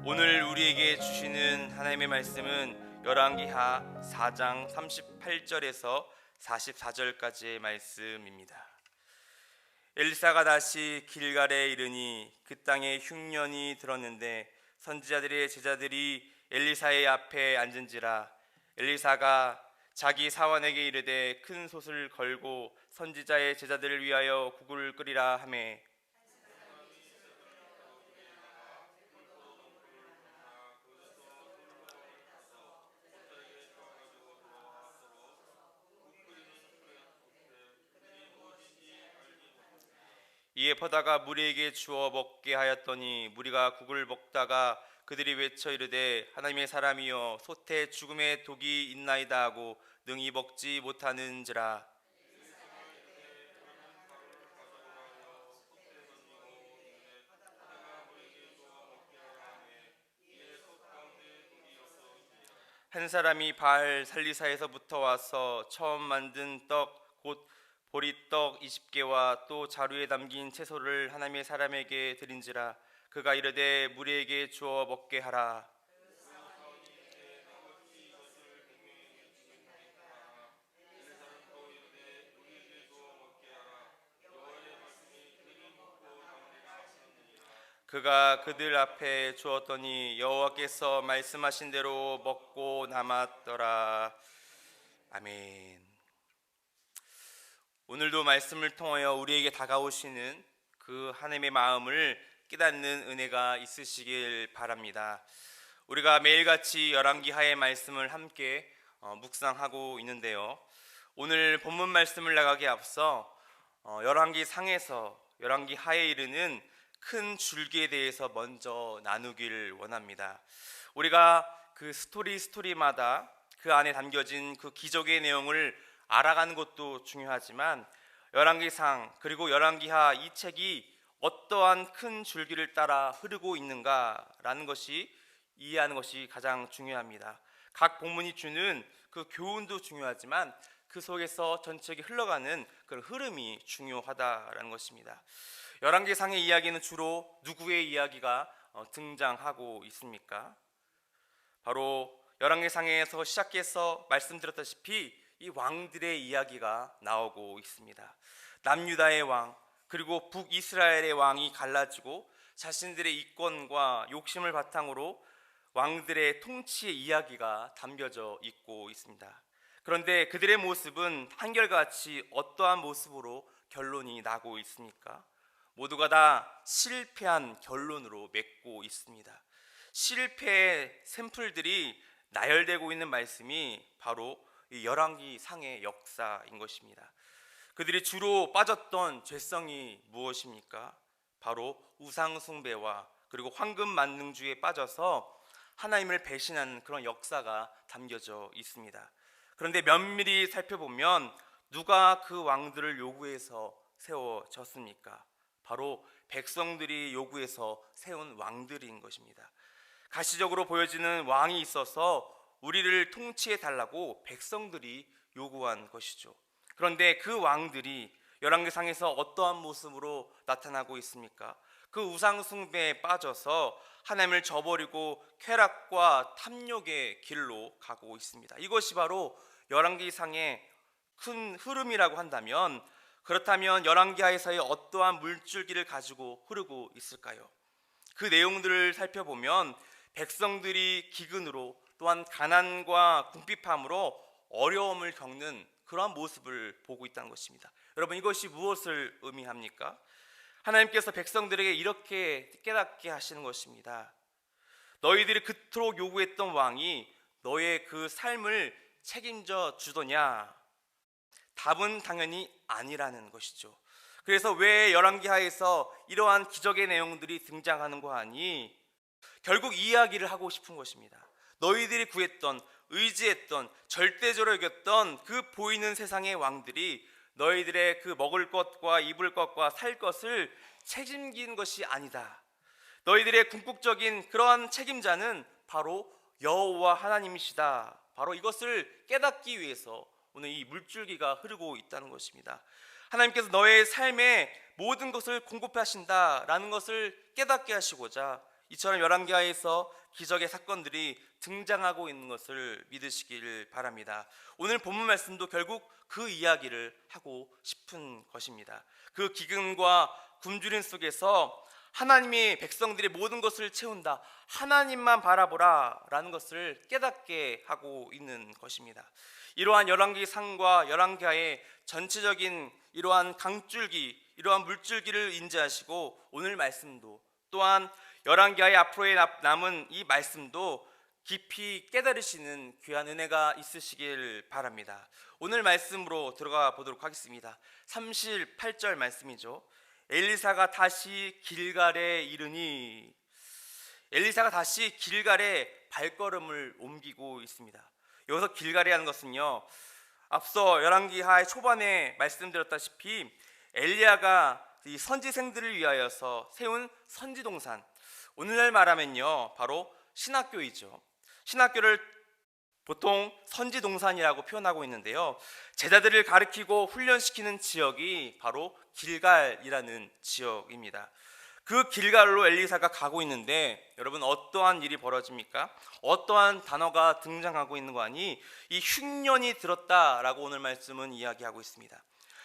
오늘 우리에게 주시는 하나님의 말씀은 열왕기하 4장 38절에서 44절까지의 말씀입니다. 엘리사가 다시 길갈에 이르니 그 땅에 흉년이 들었는데 선지자들의 제자들이 엘리사의 앞에 앉은지라. 엘리사가 자기 사원에게 이르되 큰 솥을 걸고 선지자의 제자들을 위하여 국을 끓이라 하매 이에 퍼다가 무리에게 주어 먹게 하였더니 무리가 국을 먹다가 그들이 외쳐 이르되 하나님의 사람이여 솥에 죽음의 독이 있나이다 하고 능히 먹지 못하는지라. 한 사람이 바알 살리사에서부터 와서 처음 만든 떡 곧 보리떡 20개와 또 자루에 담긴 채소를 하나님의 사람에게 드린지라. 그가 이르되 무리에게 주어 먹게 하라. 그가 그들 앞에 주었더니 여호와께서 말씀하신 대로 먹고 남았더라. 아멘. 오늘도 말씀을 통하여 우리에게 다가오시는 그 하나님의 마음을 깨닫는 은혜가 있으시길 바랍니다. 우리가 매일같이 열왕기하의 말씀을 함께 묵상하고 있는데요. 오늘 본문 말씀을 나가기 앞서 열왕기 상에서 열왕기 하에 이르는 큰 줄기에 대해서 먼저 나누길 원합니다. 우리가 그 스토리마다 그 안에 담겨진 그 기적의 내용을 알아가는 것도 중요하지만 열왕기상 그리고 열왕기하 이 책이 어떠한 큰 줄기를 따라 흐르고 있는가라는 것이 이해하는 것이 가장 중요합니다. 각 본문이 주는 그 교훈도 중요하지만 그 속에서 전체가 흘러가는 그런 흐름이 중요하다라는 것입니다. 열왕기상의 이야기는 주로 누구의 이야기가 등장하고 있습니까? 바로 열왕기상에서 시작해서 말씀드렸다시피 이 왕들의 이야기가 나오고 있습니다. 남유다의 왕 그리고 북이스라엘의 왕이 갈라지고 자신들의 이권과 욕심을 바탕으로 왕들의 통치의 이야기가 담겨져 있고 있습니다. 그런데 그들의 모습은 한결같이 어떠한 모습으로 결론이 나고 있습니까? 모두가 다 실패한 결론으로 맺고 있습니다. 실패의 샘플들이 나열되고 있는 말씀이 바로 이 열왕기상의 역사인 것입니다. 그들이 주로 빠졌던 죄성이 무엇입니까? 바로 우상숭배와 그리고 황금만능주의에 빠져서 하나님을 배신하는 그런 역사가 담겨져 있습니다. 그런데 면밀히 살펴보면 누가 그 왕들을 요구해서 세워졌습니까? 바로 백성들이 요구해서 세운 왕들인 것입니다. 가시적으로 보여지는 왕이 있어서 우리를 통치해 달라고 백성들이 요구한 것이죠. 그런데 그 왕들이 열왕기상에서 어떠한 모습으로 나타나고 있습니까? 그 우상 숭배에 빠져서 하나님을 저버리고 쾌락과 탐욕의 길로 가고 있습니다. 이것이 바로 열왕기상의 큰 흐름이라고 한다면, 그렇다면 열왕기하에서의 어떠한 물줄기를 가지고 흐르고 있을까요? 그 내용들을 살펴보면 백성들이 기근으로 또한 가난과 궁핍함으로 어려움을 겪는 그러한 모습을 보고 있다는 것입니다. 여러분, 이것이 무엇을 의미합니까? 하나님께서 백성들에게 이렇게 깨닫게 하시는 것입니다. 너희들이 그토록 요구했던 왕이 너의 그 삶을 책임져 주더냐? 답은 당연히 아니라는 것이죠. 그래서 왜 열왕기하에서 이러한 기적의 내용들이 등장하는가 하니 결국 이 이야기를 하고 싶은 것입니다. 너희들이 구했던, 의지했던, 절대적으로 여겼던 그 보이는 세상의 왕들이 너희들의 그 먹을 것과 입을 것과 살 것을 책임진 것이 아니다. 너희들의 궁극적인 그러한 책임자는 바로 여호와 하나님이시다. 바로 이것을 깨닫기 위해서 오늘 이 물줄기가 흐르고 있다는 것입니다. 하나님께서 너의 삶에 모든 것을 공급하신다라는 것을 깨닫게 하시고자 이처럼 열왕기하에서 기적의 사건들이 등장하고 있는 것을 믿으시길 바랍니다. 오늘 본문 말씀도 결국 그 이야기를 하고 싶은 것입니다. 그 기근과 굶주림 속에서 하나님이 백성들의 모든 것을 채운다, 하나님만 바라보라 라는 것을 깨닫게 하고 있는 것입니다. 이러한 열왕기상과 열왕기하의 전체적인 이러한 강줄기, 이러한 물줄기를 인지하시고 오늘 말씀도 또한 열왕기하의 앞으로의 남은 이 말씀도 깊이 깨달으시는 귀한 은혜가 있으시길 바랍니다. 오늘 말씀으로 들어가 보도록 하겠습니다. 38절 말씀이죠. 엘리사가 다시 길갈에 이르니, 엘리사가 다시 길갈에 발걸음을 옮기고 있습니다. 여기서 길갈에 하는 것은요, 앞서 열왕기하의 초반에 말씀드렸다시피 엘리야가 이 선지생들을 위하여서 세운 선지동산, 오늘날 말하면요 바로 신학교이죠. 신학교를 보통 선지동산이라고 표현하고 있는데요, 제자들을 가르치고 훈련시키는 지역이 바로 길갈이라는 지역입니다. 그 길갈로 엘리사가 가고 있는데 여러분, 어떠한 일이 벌어집니까? 어떠한 단어가 등장하고 있는 거 아니? 이 흉년이 들었다라고 오늘 말씀은 이야기하고 있습니다.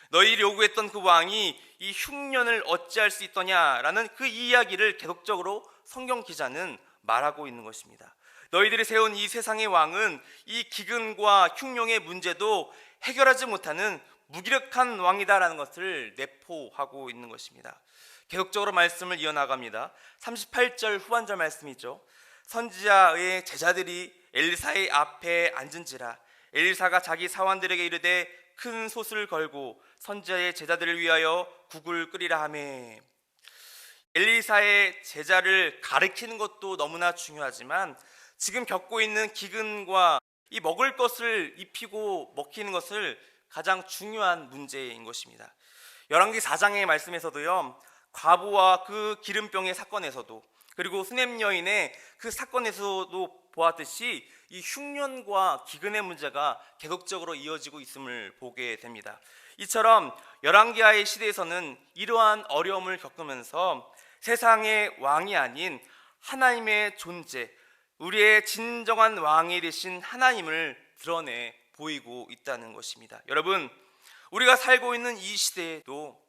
너희들이 요구했던 그 왕이 이 흉년을 어찌할 수 있더냐라는 그 이야기를 계속적으로 성경 기자는 말하고 있는 것입니다. 너희들이 세운 이 세상의 왕은 이 기근과 흉년의 문제도 해결하지 못하는 무기력한 왕이다라는 것을 내포하고 있는 것입니다. 계속적으로 말씀을 이어나갑니다. 38절 후반절 말씀이죠. 선지자의 제자들이 엘리사의 앞에 앉은지라 엘리사가 자기 사환들에게 이르되 큰 솥을 걸고 선지자의 제자들을 위하여 국을 끓이라 하매, 엘리사의 제자를 가르치는 것도 너무나 중요하지만 지금 겪고 있는 기근과 이 먹을 것을 입히고 먹히는 것을 가장 중요한 문제인 것입니다. 열왕기 4장의 말씀에서도요, 과부와 그 기름병의 사건에서도, 그리고 수냄 여인의 그 사건에서도 보았듯이 이 흉년과 기근의 문제가 계속적으로 이어지고 있음을 보게 됩니다. 이처럼 열왕기하의 시대에서는 이러한 어려움을 겪으면서 세상의 왕이 아닌 하나님의 존재, 우리의 진정한 왕이 되신 하나님을 드러내 보이고 있다는 것입니다. 여러분, 우리가 살고 있는 이 시대에도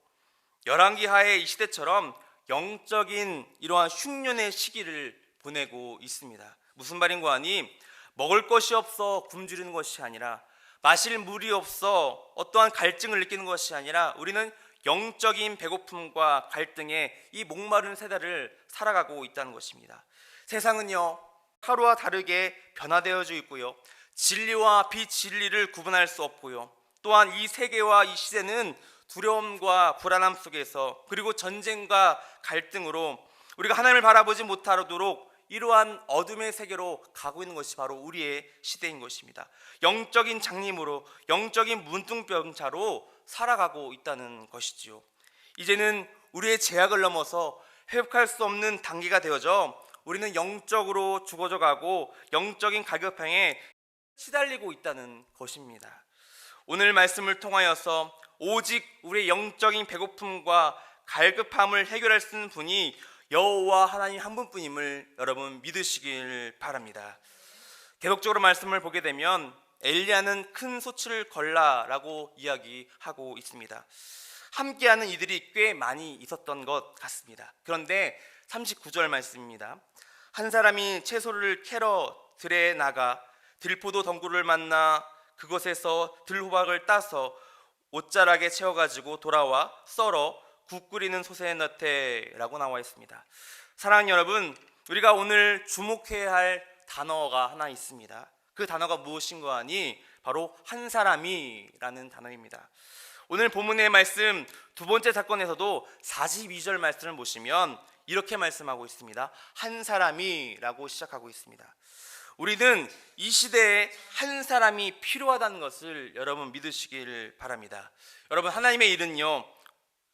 열왕기하의 이 시대처럼 영적인 이러한 흉년의 시기를 보내고 있습니다. 무슨 말인고 하니, 먹을 것이 없어 굶주리는 것이 아니라, 마실 물이 없어 어떠한 갈증을 느끼는 것이 아니라, 우리는 영적인 배고픔과 갈등의 이 목마른 세대를 살아가고 있다는 것입니다. 세상은요 하루와 다르게 변화되어져 있고요, 진리와 비진리를 구분할 수 없고요, 또한 이 세계와 이 시대는 두려움과 불안함 속에서, 그리고 전쟁과 갈등으로 우리가 하나님을 바라보지 못하도록 이러한 어둠의 세계로 가고 있는 것이 바로 우리의 시대인 것입니다. 영적인 장님으로, 영적인 문둥병자로 살아가고 있다는 것이지요. 이제는 우리의 제약을 넘어서 회복할 수 없는 단계가 되어져 우리는 영적으로 죽어져 가고 영적인 갈급함에 시달리고 있다는 것입니다. 오늘 말씀을 통하여서 오직 우리의 영적인 배고픔과 갈급함을 해결할 수 있는 분이 여호와 하나님 한 분뿐임을 여러분 믿으시길 바랍니다. 계속적으로 말씀을 보게 되면 엘리야는 큰 솥을 걸라라고 이야기하고 있습니다. 함께하는 이들이 꽤 많이 있었던 것 같습니다. 그런데 39절 말씀입니다. 한 사람이 채소를 캐러 들에 나가 들포도 덩굴을 만나 그것에서 들호박을 따서 옷자락에 채워가지고 돌아와 썰어 국 끓이는 솥에 넣되 라고 나와 있습니다. 사랑하는 여러분, 우리가 오늘 주목해야 할 단어가 하나 있습니다. 그 단어가 무엇인가 하니 바로 한 사람이라는 단어입니다. 오늘 본문의 말씀 두 번째 사건에서도 42절 말씀을 보시면 이렇게 말씀하고 있습니다. 한 사람이라고 시작하고 있습니다. 우리는 이 시대에 한 사람이 필요하다는 것을 여러분 믿으시길 바랍니다. 여러분, 하나님의 일은요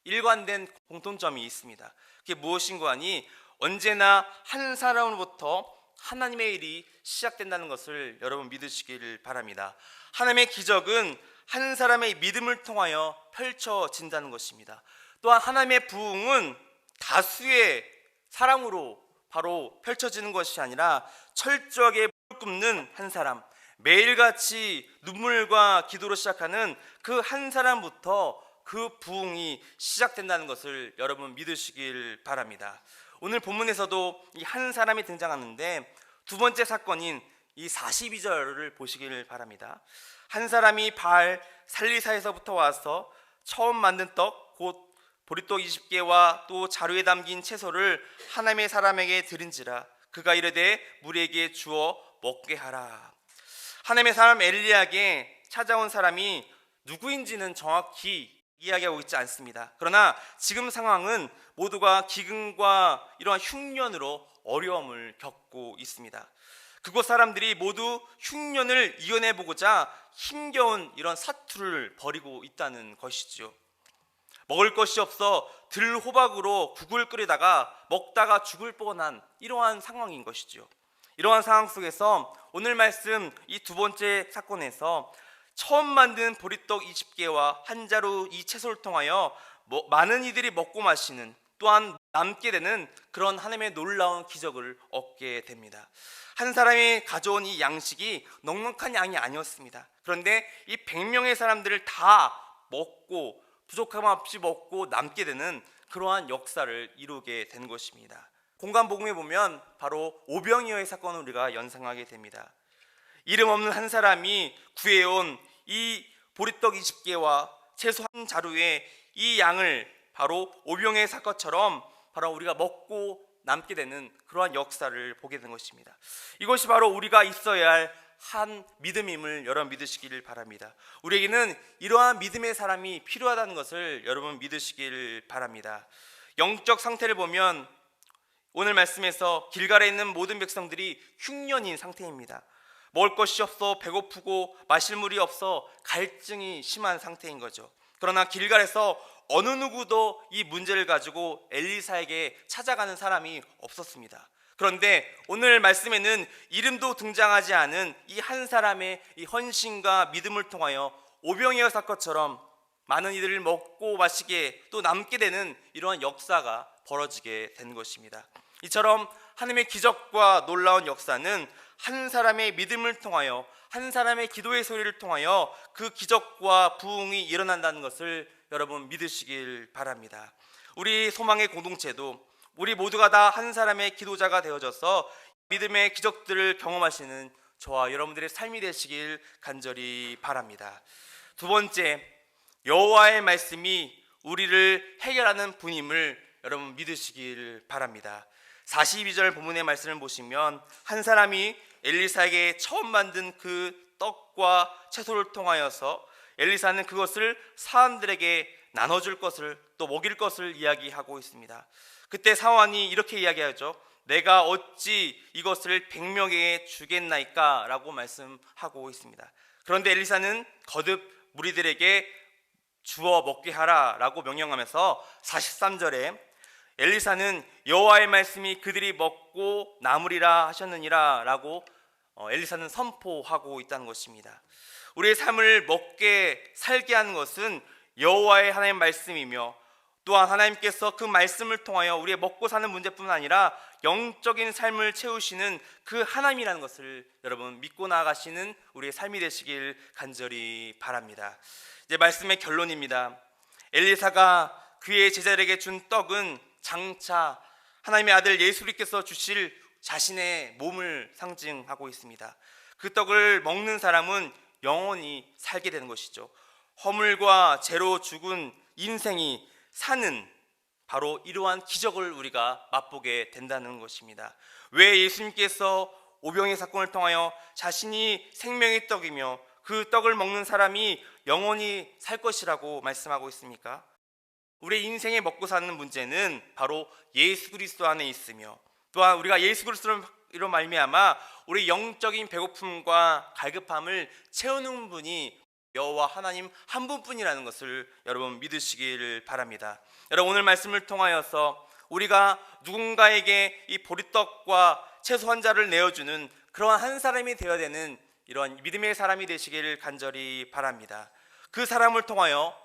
일관된 공통점이 있습니다. 그게 무엇인가 하니 언제나 한 사람으로부터 하나님의 일이 시작된다는 것을 여러분 믿으시길 바랍니다. 하나님의 기적은 한 사람의 믿음을 통하여 펼쳐진다는 것입니다. 또한 하나님의 부흥은 다수의 사랑으로 바로 펼쳐지는 것이 아니라 철저하게 굽는 한 사람, 매일같이 눈물과 기도로 시작하는 그 한 사람부터 그 부흥이 시작된다는 것을 여러분 믿으시길 바랍니다. 오늘 본문에서도 이 한 사람이 등장하는데 두 번째 사건인 이 42절을 보시길 바랍니다. 한 사람이 바알 살리사에서부터 와서 처음 만든 떡 곧 보리떡 20개와 또 자루에 담긴 채소를 하나님의 사람에게 드린지라 그가 이르되 무리에게 주어 먹게 하라. 하나님의 사람 엘리야에게 찾아온 사람이 누구인지는 정확히 이야기하고 있지 않습니다. 그러나 지금 상황은 모두가 기근과 이러한 흉년으로 어려움을 겪고 있습니다. 그곳 사람들이 모두 흉년을 이겨내보고자 힘겨운 이런 사투를 벌이고 있다는 것이죠. 먹을 것이 없어 들호박으로 국을 끓이다가 먹다가 죽을 뻔한 이러한 상황인 것이죠. 이러한 상황 속에서 오늘 말씀 이 두 번째 사건에서 처음 만든 보리떡 20개와 한 자루 이 채소를 통하여 많은 이들이 먹고 마시는 또한 남게 되는 그런 하나님의 놀라운 기적을 얻게 됩니다. 한 사람이 가져온 이 양식이 넉넉한 양이 아니었습니다. 그런데 이 100명의 사람들을 다 먹고 부족함 없이 먹고 남게 되는 그러한 역사를 이루게 된 것입니다. 공간복음에 보면 바로 오병이어의 사건을 우리가 연상하게 됩니다. 이름 없는 한 사람이 구해온 이 보리떡 20개와 채소 한 자루에 이 양을 바로 오병이어의 사건처럼 바로 우리가 먹고 남게 되는 그러한 역사를 보게 된 것입니다. 이것이 바로 우리가 있어야 할 한 믿음임을 여러분 믿으시기를 바랍니다. 우리에게는 이러한 믿음의 사람이 필요하다는 것을 여러분 믿으시길 바랍니다. 영적 상태를 보면 오늘 말씀에서 길갈에 있는 모든 백성들이 흉년인 상태입니다. 먹을 것이 없어 배고프고 마실 물이 없어 갈증이 심한 상태인 거죠. 그러나 길갈에서 어느 누구도 이 문제를 가지고 엘리사에게 찾아가는 사람이 없었습니다. 그런데 오늘 말씀에는 이름도 등장하지 않은 이 한 사람의 이 헌신과 믿음을 통하여 오병이어 사건처럼 많은 이들을 먹고 마시게 또 남게 되는 이러한 역사가 벌어지게 된 것입니다. 이처럼 하나님의 기적과 놀라운 역사는 한 사람의 믿음을 통하여 한 사람의 기도의 소리를 통하여 그 기적과 부흥이 일어난다는 것을 여러분 믿으시길 바랍니다. 우리 소망의 공동체도 우리 모두가 다 한 사람의 기도자가 되어져서 믿음의 기적들을 경험하시는 저와 여러분들의 삶이 되시길 간절히 바랍니다. 두 번째, 여호와의 말씀이 우리를 해결하는 분임을 여러분 믿으시길 바랍니다. 42절 본문의 말씀을 보시면 한 사람이 엘리사에게 처음 만든 그 떡과 채소를 통하여서 엘리사는 그것을 사람들에게 나눠줄 것을 또 먹일 것을 이야기하고 있습니다. 그때 사환이 이렇게 이야기하죠. 내가 어찌 이것을 100명에게 주겠나이까 라고 말씀하고 있습니다. 그런데 엘리사는 거듭 무리들에게 주어 먹게 하라 라고 명령하면서 43절에 엘리사는 여호와의 말씀이 그들이 먹고 남으리라 하셨느니라 라고 엘리사는 선포하고 있다는 것입니다. 우리의 삶을 먹게 살게 하는 것은 여호와의 하나님의 말씀이며 또한 하나님께서 그 말씀을 통하여 우리의 먹고 사는 문제뿐만 아니라 영적인 삶을 채우시는 그 하나님이라는 것을 여러분 믿고 나아가시는 우리의 삶이 되시길 간절히 바랍니다. 이제 말씀의 결론입니다. 엘리사가 그의 제자들에게 준 떡은 장차 하나님의 아들 예수 그리스도께서 주실 자신의 몸을 상징하고 있습니다. 그 떡을 먹는 사람은 영원히 살게 되는 것이죠. 허물과 죄로 죽은 인생이 사는 바로 이러한 기적을 우리가 맛보게 된다는 것입니다. 왜 예수님께서 오병이어 사건을 통하여 자신이 생명의 떡이며 그 떡을 먹는 사람이 영원히 살 것이라고 말씀하고 있습니까? 우리의 인생에 먹고 사는 문제는 바로 예수 그리스도 안에 있으며 또한 우리가 예수 그리스도로 말미암아 우리 영적인 배고픔과 갈급함을 채우는 분이 여호와 하나님 한 분뿐이라는 것을 여러분 믿으시기를 바랍니다. 여러분 오늘 말씀을 통하여서 우리가 누군가에게 이 보리떡과 채소 한 자를 내어주는 그러한 한 사람이 되어야 되는 이러한 믿음의 사람이 되시기를 간절히 바랍니다. 그 사람을 통하여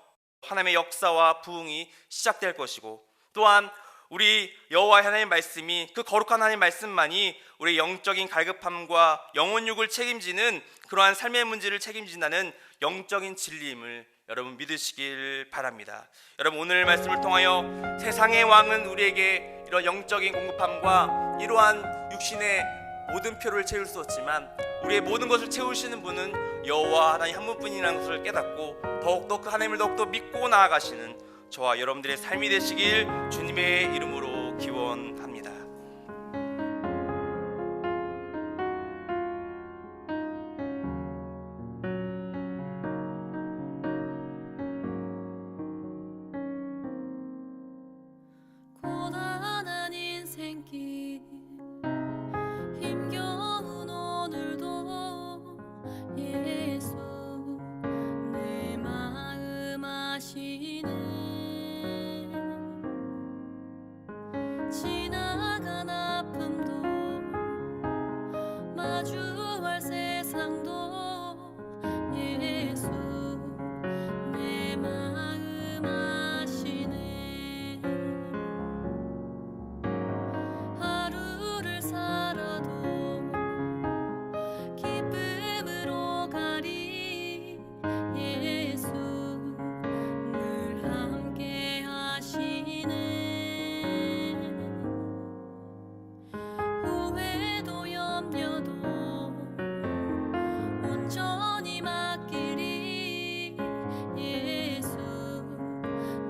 하나님의 역사와 부흥이 시작될 것이고 또한 우리 여호와 하나님의 말씀이, 그 거룩한 하나님의 말씀만이 우리의 영적인 갈급함과 영혼육을 책임지는 그러한 삶의 문제를 책임진다는 영적인 진리임을 여러분 믿으시길 바랍니다. 여러분, 오늘 말씀을 통하여 세상의 왕은 우리에게 이런 영적인 공급함과 이러한 육신의 모든 필요를 채울 수 없지만 우리의 모든 것을 채우시는 분은 여호와 하나님 한 분뿐이라는 것을 깨닫고 더욱더 그 하나님을 더욱더 믿고 나아가시는 저와 여러분들의 삶이 되시길 주님의 이름으로 기원합니다. 고단한 인생길 힘겨운 오늘도 예수 내 마음 아시네. 지나간 아픔도 마주할 세상도 예수 내 마음 아시네. 하루를 살아도 기쁨으로 가리 예수 늘 함께 하시네. 후회도 염려도 온전히 맡기리 예수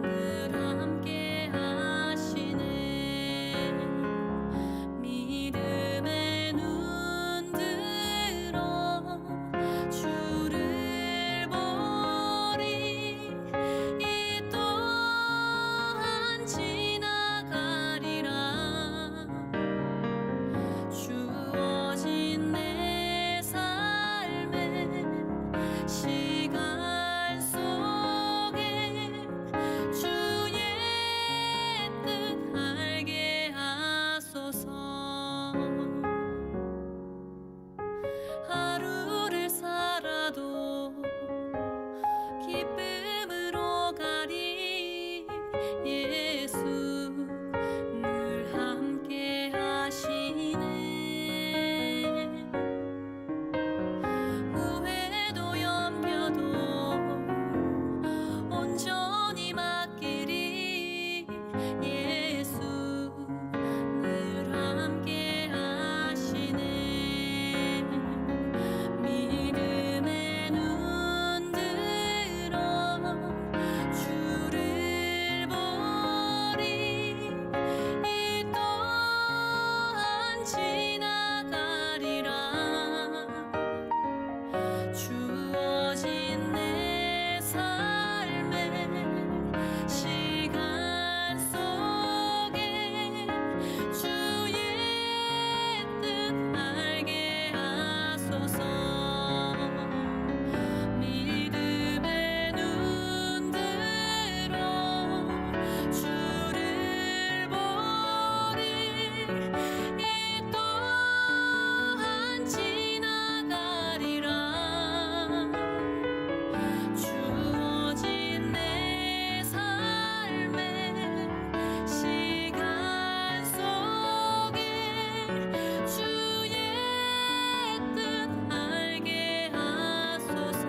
늘 함께 하시네. 믿음의 눈 들어 주를 보리 이 또한 지나가리라. 주어진 내 삶의 시간 속에 주의 뜻 알게 하소서. 하루를 살아도 기쁨으로 가리 예수 늘 함께 하시네. 후회도 염려도 온전히 맡기리 예수 늘 함께 하시네. 믿음의 눈 들어 주를 보리 이 또한 지나가리라. 주어진 내 삶의 시간 속에 주의 뜻 알게 하소서. 믿음의 눈 들어 주를 보리 이 또한 지나가리라. 주어진 내 삶의 시간 속에 주의 뜻 알게 하소서.